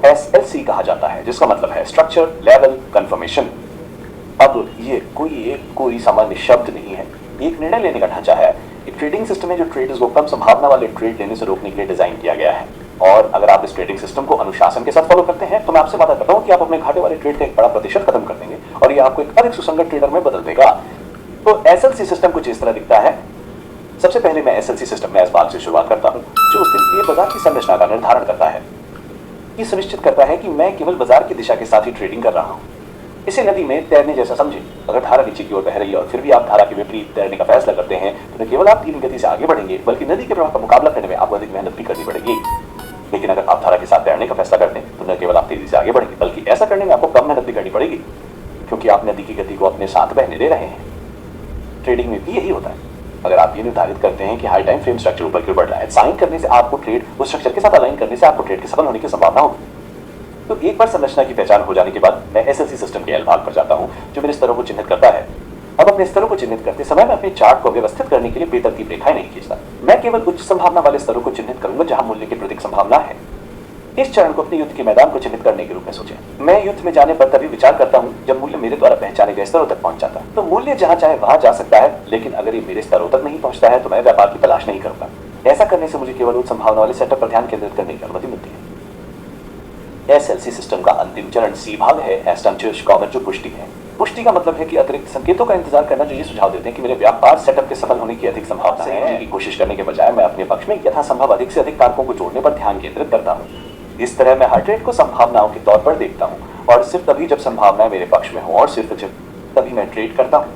SLC कहा जाता है, जिसका मतलब है स्ट्रक्चर लेवल कंफर्मेशन। अब ये कोई सामान्य शब्द नहीं है, एक निर्णय लेने का ढांचा है। एक ट्रेडिंग सिस्टम है जो ट्रेडर्स को कम संभावना वाले ट्रेड लेने से रोकने के लिए डिजाइन किया गया है। और अगर आप इस ट्रेडिंग सिस्टम को अनुशासन के साथ फॉलो करते हैं तो मैं आपसे वादा करता हूं कि आप अपने घाटे वाले ट्रेड का एक बड़ा प्रतिशत खत्म कर देंगे और ये आपको एक अधिक सुसंगत ट्रेडर में बदल देगा। तो SLC सिस्टम कुछ इस तरह दिखता है। सबसे पहले मैं SLC सिस्टम में इस बात से शुरुआत करता हूं जो उस दिन के लिए बाजार की संरचना का निर्धारण करता है। ये सुनिश्चित करता है कि मैं केवल बाजार की दिशा के साथ ही ट्रेडिंग कर रहा हूं। इसे नदी में तैरने जैसा समझे। अगर धारा नीचे की ओर बह रही है और फिर भी आप धारा के विपरीत तैरने का फैसला करते हैं तो न केवल आप धीमी गति से आगे बढ़ेंगे बल्कि नदी के प्रवाह का मुकाबला करने में आपको अधिक मेहनत भी करनी पड़ेगी। लेकिन अगर आप धारा के साथ तैरने का फैसला करते हैं तो न केवल आप तेजी से आगे बढ़ेंगे बल्कि ऐसा करने में आपको कम मेहनत भी करनी पड़ेगी, क्योंकि आप नदी की गति को अपने साथ बहने दे रहे हैं। ट्रेडिंग में भी यही होता है। अगर आप ये निर्धारित करते हैं कि हाई टाइम फ्रेम स्ट्रक्चर ऊपर की ओर बढ़ रहा है, साइन करने से आपको ट्रेड उस स्ट्रक्चर के साथ अलाइन करने से आपको ट्रेड के सफल होने की संभावना होगी। तो एक बार संरचना की पहचान हो जाने के बाद मैं SLC सिस्टम के L भाग पर जाता हूं जो मेरे स्तरों को चिन्हित करता है। अब अपने स्तरों को चिन्हित करते समय मैं अपने चार्ट को व्यवस्थित करने के लिए बेतरतीब रेखाएं नहीं खींचता। मैं केवल उच्च संभावना वाले स्तरों को चिन्हित करूंगा जहां मूल्य की प्रतीक संभावना है। इस चरण को अपने युद्ध के मैदान को चिन्हित करने के रूप में सोचें। मैं युद्ध में जाने पर तभी विचार करता हूं जब मूल्य मेरे द्वारा पहचाने गए स्तरों तक पहुंच जाता है। तो मूल्य जहां चाहे वहां जा सकता है, लेकिन अगर ये मेरे स्तरों तक नहीं पहुंचता है तो मैं व्यापार की तलाश नहीं करूंगा। ऐसा करने से मुझे केवल उच्च संभावना वाले सेटअप पर ध्यान केंद्रित करने की अनुमति मिलती है। SLC सिस्टम का अंतिम चरण C भाग है, एस्टन-चिर्च-कॉगर, जो पुष्टि है। पुष्टि का मतलब है कि अतिरिक्त संकेतों का इंतजार करना जो ये सुझाव देते हैं कि मेरे व्यापार सेटअप के सफल होने की अधिक संभावना है। की कोशिश करने के बजाय मैं अपने पक्ष में यथासंभव अधिक से अधिक कारकों को जोड़ने पर ध्यान केंद्रित करता हूँ। इस तरह मैं हर ट्रेड को संभावनाओं के तौर पर देखता हूँ और सिर्फ तभी जब संभावनाएं मेरे पक्ष में हो और सिर्फ तभी मैं ट्रेड करता हूँ।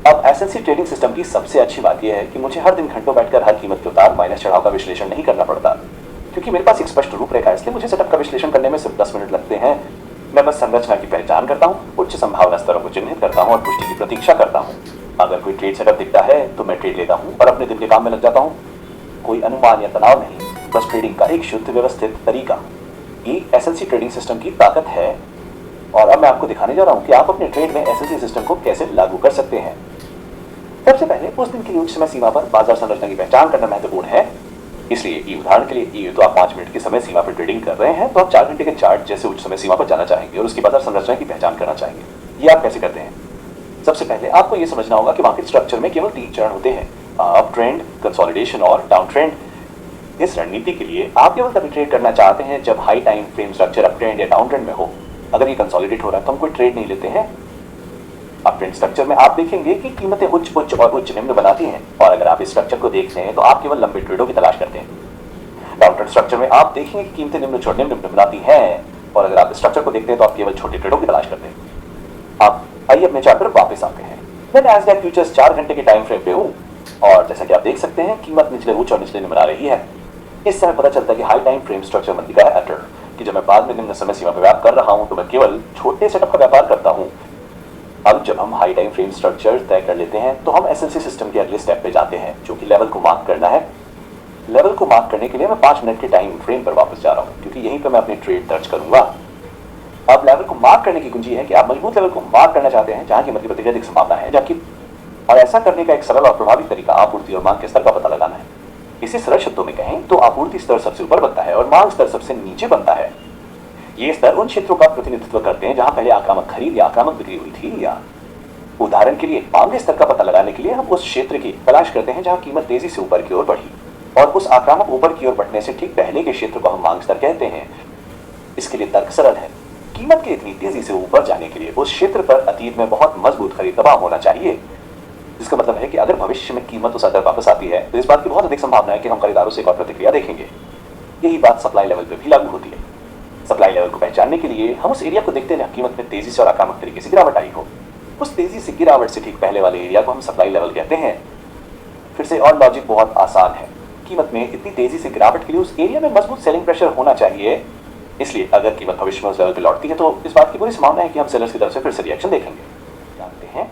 अब SLC ट्रेडिंग सिस्टम की सबसे अच्छी बात यह है कि मुझे हर दिन घंटों बैठकर हर कीमत के उतार माइनस चढ़ाव का विश्लेषण नहीं करना पड़ता, क्योंकि मेरे पास एक स्पष्ट रूपरेखा है। इसलिए मुझे सेटअप का विश्लेषण करने में सिर्फ 10 मिनट लगते हैं। मैं बस संरचना की पहचान करता हूँ, उच्च संभावना स्तरों को चिन्हित करता हूँ और पुष्टि की प्रतीक्षा करता हूँ। अगर कोई ट्रेड सेटअप दिखता है तो मैं ट्रेड लेता हूँ और अपने दिन के काम में लग जाता हूँ। कोई अनुमान या तनाव नहीं, बस ट्रेडिंग का एक शुद्ध व्यवस्थित तरीका। ये SLC ट्रेडिंग सिस्टम की ताकत है और अब मैं आपको दिखाने जा रहा हूँ कि आप अपने ट्रेड में SLC सिस्टम को कैसे लागू कर सकते हैं। सबसे पहले उस दिन के लिए उच्च समय सीमा पर बाजार संरचना की पहचान करना महत्वपूर्ण है। इसलिए उदाहरण के लिए तो आप 5 मिनट की समय सीमा पर ट्रेडिंग कर रहे हैं तो आप 4 घंटे के चार्ट जैसे उच्च समय सीमा पर जाना चाहेंगे और उसकी बाजार संरचना की पहचान करना चाहेंगे। ये आप कैसे करते हैं? सबसे पहले आपको ये समझना होगा कि मार्केट स्ट्रक्चर में केवल 3 चरण होते हैं, अप ट्रेंड, कंसोलिडेशन और डाउन ट्रेंड। इस रणनीति के लिए आप केवल तभी ट्रेड करना चाहते हैं जब high time frame structure up trend या डाउन ट्रेंड में हो। अगर ये कंसोलिडेट हो रहा है तो हम कोई ट्रेड नहीं लेते हैं। अप ट्रेंड स्ट्रक्चर में आप देखेंगे कि कीमतें उच्च और उच्च निम्न बनाती हैं और अगर आप इस स्ट्रक्चर को देखते हैं तो आप केवल लंबे ट्रेडों की तलाश करते हैं। डाउन ट्रेंड स्ट्रक्चर में आप देखेंगे कि कीमतें निम्न छोड़ निम्न बनाती हैं और अगर आप इस स्ट्रक्चर को देखते हैं तो आप केवल छोटे ट्रेडों की तलाश करते हैं। अब आइए अपने चार्ट पर वापस आते हैं। मैं नैस्डैक फ्यूचर्स 4 घंटे के टाइम फ्रेम पे हूँ और जैसा कि आप देख सकते हैं कीमत निचले उच्च और निचले निम्न आ रही है। इस समय पता चलता है कि हाई टाइम फ्रेम स्ट्रक्चर मंदी का है कि जब मैं बाद में निम्न समय सीमा पर व्यापार कर रहा हूं तो मैं केवल छोटे सेटअप का व्यापार करता हूं। अब जब हम हाई टाइम फ्रेम स्ट्रक्चर तय कर लेते हैं तो हम SLC सिस्टम के अगले स्टेप पे जाते हैं जो कि लेवल को मार्क करना है। लेवल को मार्क करने के लिए मैं 5 मिनट के टाइम फ्रेम पर वापस जा रहा हूं क्योंकि यहीं पर मैं अपनी ट्रेड दर्ज करूंगा। अब लेवल को मार्क करने की कुंजी है कि आप मजबूत लेवल को मार्क करना चाहते हैं जहां कीमत की प्रतिक्रिया अधिक संभावना है जबकि, और ऐसा करने का एक सरल और प्रभावी तरीका आपूर्ति और मांग के स्तर का पता लगाना है। इसे सरल शब्दों में कहें तो आपूर्ति स्तर सबसे ऊपर बनता है और मांग स्तर सबसे नीचे बनता है। ये स्तर उन क्षेत्रों का प्रतिनिधित्व करते हैं जहां पहले आक्रामक खरीद या आक्रामक बिक्री हुई थी, या उदाहरण के लिए मांग स्तर का पता लगाने के लिए हम उस क्षेत्र की तलाश करते हैं जहां कीमत तेजी से ऊपर की ओर बढ़ी और उस आक्रामक ऊपर की ओर बढ़ने से ठीक पहले के क्षेत्र को हम मांग स्तर कहते हैं। इसके लिए तर्क सरल है। कीमत के इतनी तेजी से ऊपर जाने के लिए उस क्षेत्र पर अतीत में बहुत मजबूत खरीद दबाव होना चाहिए, जिसका मतलब है कि अगर भविष्य में कीमत उस स्तर वापस आती है तो इस बात की बहुत अधिक संभावना है कि हम खरीदारों से एक और प्रतिक्रिया देखेंगे। यही बात सप्लाई लेवल पर भी लागू होती है। सप्लाई लेवल को पहचानने के लिए हम उस एरिया को देखते हैं जहां कीमत में तेजी से और आक्रामक तरीके से गिरावट आई हो। उस तेजी से गिरावट से ठीक पहले वाले एरिया को हम सप्लाई लेवल कहते हैं। फिर से और लॉजिक बहुत आसान है। कीमत में इतनी तेजी से गिरावट के लिए उस एरिया में मजबूत सेलिंग प्रेशर होना चाहिए। इसलिए अगर कीमत भविष्य में उस लेवल पर लौटती है तो इस बात की पूरी संभावना है कि हम सेलर्स की तरफ से फिर से रिएक्शन देखेंगे। जानते हैं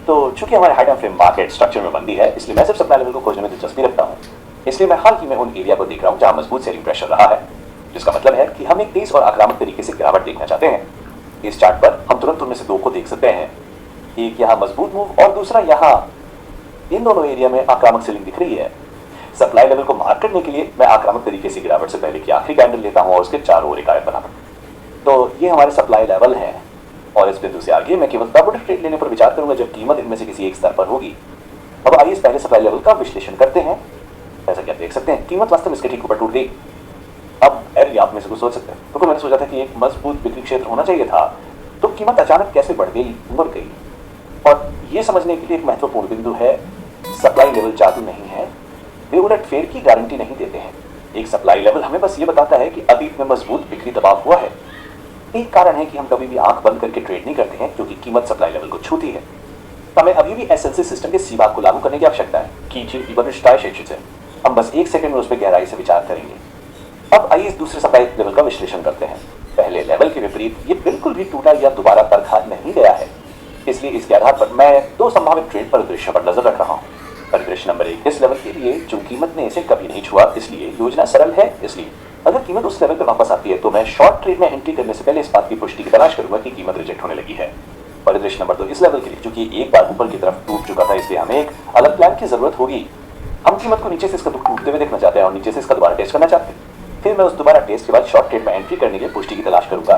तो चूंकि हमारे high time frame market structure में मंदी है, इसलिए मैं सिर्फ सप्लाई लेवल को खोजने में दिलचस्पी रखता हूँ। इसलिए मैं हाल ही में उन एरिया को देख रहा हूँ जहाँ मजबूत सेलिंग प्रेशर रहा है, जिसका मतलब है कि हम एक तेज और आक्रामक तरीके से गिरावट देखना चाहते हैं। इस चार्ट पर हम तुरंत उनमें से 2 को देख सकते हैं, एक यहाँ मजबूत मूव और दूसरा यहाँ। इन दोनों एरिया में आक्रामक सेलिंग दिख रही है। सप्लाई लेवल को मार्क करने के लिए मैं आक्रामक तरीके से गिरावट से पहले की आखिरी कैंडल लेता हूँ और उसके चारों ओर एक आयत बनाता हूँ। तो ये हमारे सप्लाई लेवल हैं और इस बिंदु से आगे मैं केवल तब ट्रेड लेने पर विचार करूंगा जब कीमत इनमें से किसी एक स्तर पर होगी। अब आइए इस पहले सप्लाई लेवल का विश्लेषण करते हैं। जैसा कि आप देख सकते हैं कीमत वास्तव में इसके ठीक ऊपर टूट गई। अब एरली आप में से कुछ सोच सकते हैं तो मैंने सोचा था कि एक मजबूत बिक्री क्षेत्र होना चाहिए था, तो कीमत अचानक कैसे बढ़ गई, मुड़ गई। और ये समझने के लिए एक महत्वपूर्ण बिंदु है, सप्लाई लेवल जादू नहीं है, वे उलट फेर की गारंटी नहीं देते हैं। एक सप्लाई लेवल हमें बस ये बताता है कि अतीत में मजबूत बिक्री दबाव हुआ है। एक कारण है कि हम कभी भी आंख बंद करके ट्रेड नहीं करते हैं क्योंकि कीमत सप्लाई लेवल को छूती है। हमें अभी भी एसएलसी सिस्टम के सी भाग को लागू करने की आवश्यकता है की हम बस एक सेकंड में उस पर गहराई से विचार करेंगे। अब आइए इस दूसरे सप्लाई लेवल का विश्लेषण करते हैं। पहले लेवल के विपरीत ये बिल्कुल भी टूटा या दोबारा परखा नहीं गया है, इसलिए इसके आधार पर मैं दो संभावित ट्रेड परिदृश्य पर नजर रख रहा हूँ। परिदृश्य नंबर 1, इस लेवल के लिए जो कीमत ने इसे कभी नहीं छुआ, इसलिए योजना सरल है। इसलिए अगर कीमत उस लेवल पर वापस आती है तो मैं शॉर्ट ट्रेड में एंट्री करने से पहले इस बात की पुष्टि की तलाश करूंगा कि कीमत रिजेक्ट होने लगी है। परिदृश्य नंबर 2, इस लेवल के लिए चूंकि एक बार ऊपर की तरफ टूट चुका था, इसलिए हमें एक अलग प्लान की जरूरत होगी। हम कीमत को नीचे से इसका टूटते हुए देखना चाहते हैं और नीचे से इसका दोबारा टेस्ट करना चाहते हैं। फिर मैं उस दोबारा टेस्ट के बाद शॉर्ट ट्रेड में एंट्री करने के लिए पुष्टि की तलाश करूंगा।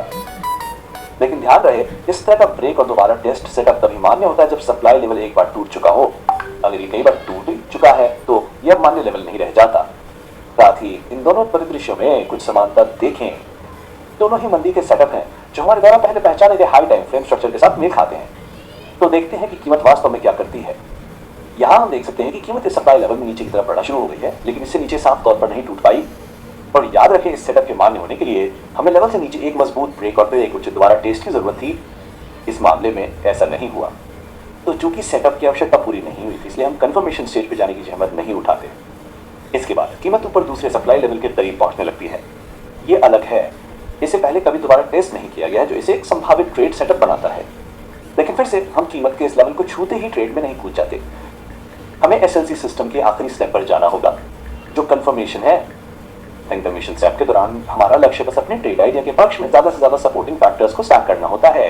लेकिन ध्यान रहे, इस तरह का ब्रेक और दोबारा टेस्ट सेटअप तभी मान्य होता है जब सप्लाई लेवल एक बार टूट चुका हो। अगर ये कई बार टूट चुका है तो यह मान्य लेवल नहीं रह जाता। साथ ही इन दोनों परिदृश्यों में कुछ समानता देखें। दोनों ही मंदी के सेटअप हैं जो हमारे द्वारा पहले पहचाने गए हाई टाइम फ्रेम स्ट्रक्चर के साथ मेल खाते हैं। तो देखते हैं कि कीमत वास्तव में क्या करती है। यहाँ हम देख सकते हैं कि कीमत इस सप्लाई लेवल में नीचे की तरफ बढ़ना शुरू हो गई है, लेकिन इससे नीचे साफ तौर पर नहीं टूट पाई। और याद रखें, इस सेटअप के मान्य होने के लिए हमें लेवल से नीचे एक मजबूत ब्रेक और फिर एक उच्च दोबारा टेस्ट की जरूरत थी। इस मामले में ऐसा नहीं हुआ। तो चूंकि सेटअप की आवश्यकता पूरी नहीं हुई थी, इसलिए हम कंफर्मेशन स्टेज पर जाने की जहमत नहीं उठाते। इसके बाद कीमत ऊपर दूसरे सप्लाई लेवल के करीब पहुंचने लगती है। ये अलग है, इसे पहले कभी दोबारा टेस्ट नहीं किया गया है, जो इसे एक संभावित ट्रेड सेटअप बनाता है। लेकिन फिर से हम कीमत के इस लेवल को छूते ही ट्रेड में नहीं कूद जाते। हमें एसएलसी सिस्टम के आखिरी स्टेप पर जाना होगा, जो कंफर्मेशन है। कंफर्मेशन स्टेप के दौरान हमारा लक्ष्य बस अपने ट्रेड आइडिया के पक्ष में ज्यादा से ज्यादा सपोर्टिंग फैक्टर्स को स्टैक करना होता है।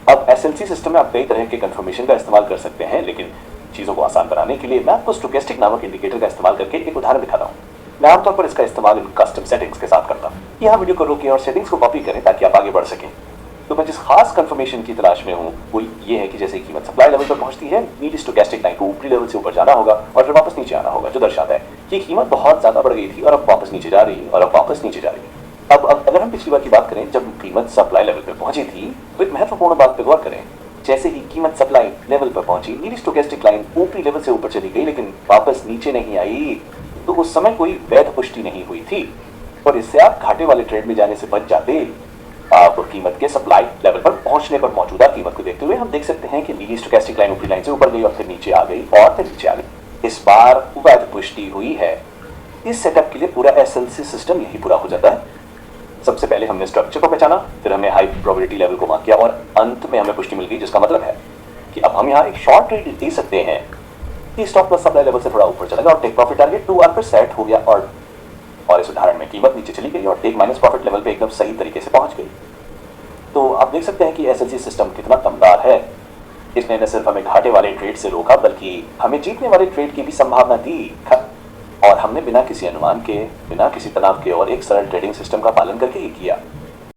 अब एसएलसी सिस्टम में आप कई तरह के कंफर्मेशन का इस्तेमाल कर सकते हैं, लेकिन चीजों को आसान बनाने के लिए मैं आपको स्टोकेस्टिक नामक इंडिकेटर का इस्तेमाल करके एक उदाहरण दिखाता हूँ। मैं आमतौर पर इसका इस्तेमाल इन कस्टम सेटिंग्स के साथ करता हूँ। यहाँ वीडियो को रोकें और सेटिंग्स को कॉपी करें ताकि आप आगे बढ़ सकें। तो मैं जिस खास कंफर्मेशन की तलाश में हूँ वो ये है कि जैसे कीमत सप्लाई लेवल पर पहुंचती है, नीली स्टोकेस्टिक लाइन को ऊपरी लेवल से ऊपर जाना होगा और फिर वापस नीचे आना होगा, जो दर्शाता है कि कीमत बहुत ज्यादा बढ़ गई थी और अब वापस नीचे जा रही है और अब वापस नीचे जा रही है। अब अगर हम पिछली बार की बात करें, जब कीमत सप्लाई लेवल पर पहुंची थी, तो एक महत्वपूर्ण बात पर गौर करें। जैसे ही कीमत सप्लाई लेवल पर पहुंची, नीली स्टोकेस्टिक लाइन ऊपरी लेवल से ऊपर चली गई लेकिन वापस नीचे नहीं आई। तो उस समय कोई वैध पुष्टि नहीं हुई थी और इससे आप घाटे वाले ट्रेड में जाने से बच जाते। आप कीमत के सप्लाई लेवल पर पहुंचने पर मौजूदा कीमत को देखते हुए हम देख सकते हैं कि नीली स्टोकेस्टिक लाइन ऊपरी लाइन से ऊपर गई और फिर नीचे आ गई और फिर नीचे आ गई। इस बार वैध पुष्टि हुई है। इस सेटअप के लिए पूरा एसएलसी सिस्टम यही पूरा हो जाता है। सबसे पहले हमने स्ट्रक्चर को पहचाना, फिर हमने हाई प्रोबेबिलिटी लेवल को मार्क किया और अंत में हमें पुष्टि मिल गई, जिसका मतलब है कि अब हम यहाँ एक शॉर्ट ट्रेड दे सकते हैं कि स्टॉप लॉस सप्लाई लेवल से थोड़ा ऊपर चला गया और टेक प्रॉफिट टारगेट 2R पर सेट हो गया और इस उदाहरण में कीमत नीचे चली गई और टेक माइनस प्रॉफिट लेवल पे एकदम सही तरीके से पहुंच गई। तो आप देख सकते हैं कि एसएलसी सिस्टम कितना दमदार है। इसने न सिर्फ हमें घाटे वाले ट्रेड से रोका बल्कि हमें जीतने वाले ट्रेड की भी संभावना दी और हमने बिना किसी अनुमान के, बिना किसी तनाव के और एक सरल ट्रेडिंग सिस्टम का पालन करके ही किया।